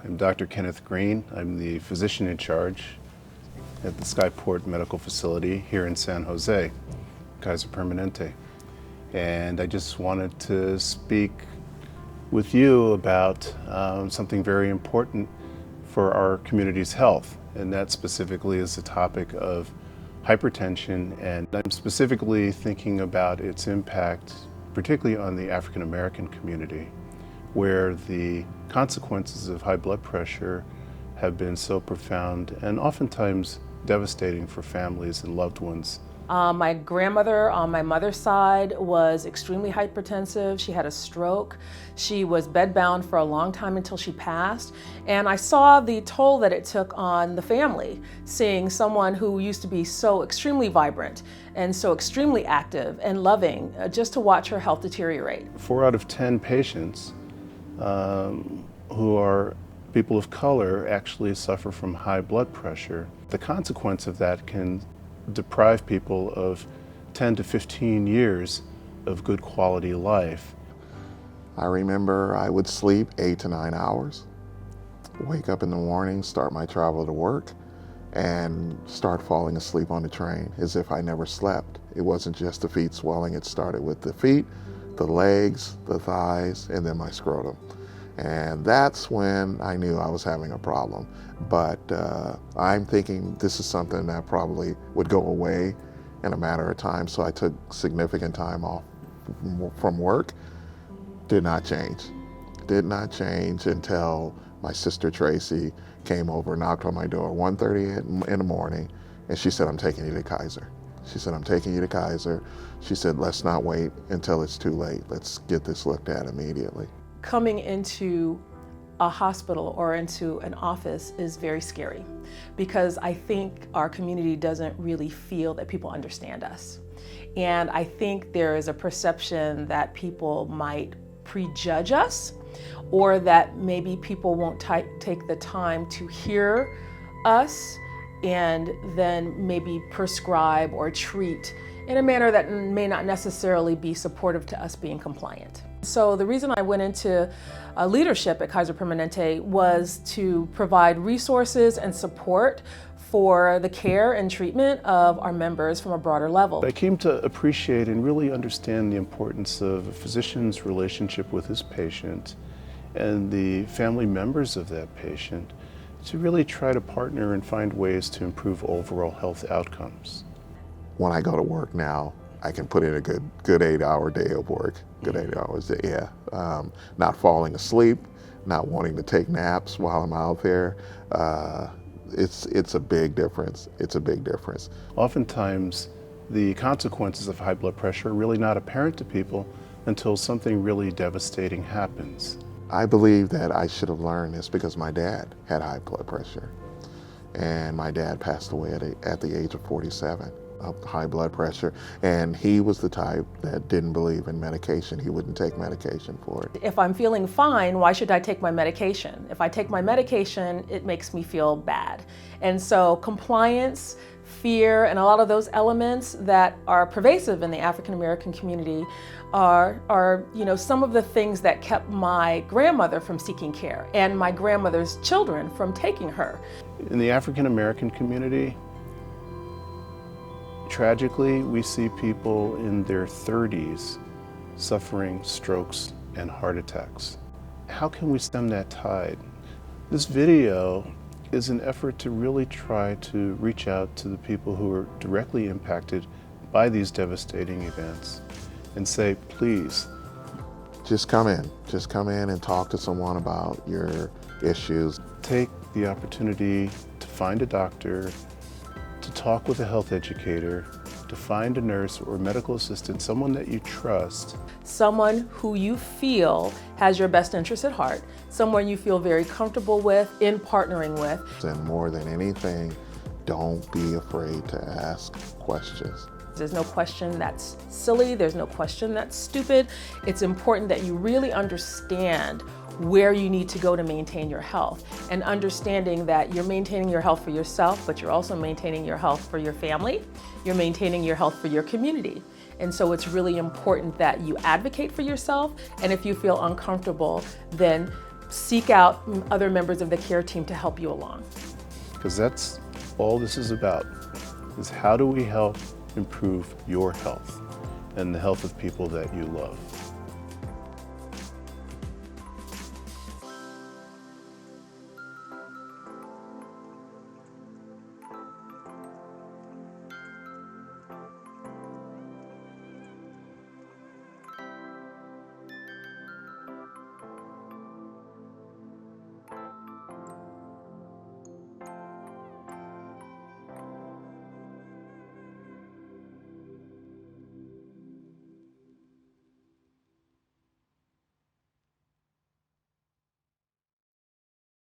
I'm Dr. Kenneth Green. I'm the physician in charge at the Skyport Medical Facility here in San Jose, Kaiser Permanente. And I just wanted to speak with you about something very important for our community's health, and that specifically is the topic of hypertension, and I'm specifically thinking about its impact particularly on the African American community, where the consequences of high blood pressure have been so profound and oftentimes devastating for families and loved ones. My grandmother on my mother's side was extremely hypertensive. She had a stroke. She was bedbound for a long time until she passed. And I saw the toll that it took on the family, seeing someone who used to be so extremely vibrant and so extremely active and loving, just to watch her health deteriorate. 4 out of 10 patients who are people of color actually suffer from high blood pressure. The consequence of that can deprive people of 10 to 15 years of good quality life. I remember I would sleep 8 to 9 hours, wake up in the morning, start my travel to work, and start falling asleep on the train as if I never slept. It wasn't just the feet swelling, it started with the feet, the legs, the thighs, and then my scrotum. And that's when I knew I was having a problem. But I'm thinking this is something that probably would go away in a matter of time. So I took significant time off from work. Did not change. Did not change until my sister Tracy came over, knocked on my door 1:30 in the morning, and she said, "I'm taking you to Kaiser." She said, "I'm taking you to Kaiser." She said, "Let's not wait until it's too late. Let's get this looked at immediately." Coming into a hospital or into an office is very scary because I think our community doesn't really feel that people understand us. And I think there is a perception that people might prejudge us, or that maybe people won't take the time to hear us and then maybe prescribe or treat in a manner that may not necessarily be supportive to us being compliant. So the reason I went into leadership at Kaiser Permanente was to provide resources and support for the care and treatment of our members from a broader level. I came to appreciate and really understand the importance of a physician's relationship with his patient and the family members of that patient to really try to partner and find ways to improve overall health outcomes. When I go to work now, I can put in a good 8-hour day of work. Good 8 hours, yeah. Not falling asleep, not wanting to take naps while I'm out there. It's a big difference. It's a big difference. Oftentimes, the consequences of high blood pressure are really not apparent to people until something really devastating happens. I believe that I should have learned this because my dad had high blood pressure. And my dad passed away at the age of 47. Of high blood pressure, and he was the type that didn't believe in medication. He wouldn't take medication for it. If I'm feeling fine, why should I take my medication? If I take my medication, it makes me feel bad. And so compliance, fear, and a lot of those elements that are pervasive in the African American community are some of the things that kept my grandmother from seeking care and my grandmother's children from taking her. In the African American community, tragically, we see people in their 30s suffering strokes and heart attacks. How can we stem that tide? This video is an effort to really try to reach out to the people who are directly impacted by these devastating events and say, please. Just come in and talk to someone about your issues. Take the opportunity to find a doctor, to talk with a health educator, to find a nurse or medical assistant, someone that you trust. Someone who you feel has your best interest at heart, someone you feel very comfortable with in partnering with. And more than anything, don't be afraid to ask questions. There's no question that's silly, there's no question that's stupid. It's important that you really understand where you need to go to maintain your health, and understanding that you're maintaining your health for yourself, but you're also maintaining your health for your family, you're maintaining your health for your community. And so it's really important that you advocate for yourself, and if you feel uncomfortable, then seek out other members of the care team to help you along. Because that's all this is about, is how do we help improve your health and the health of people that you love.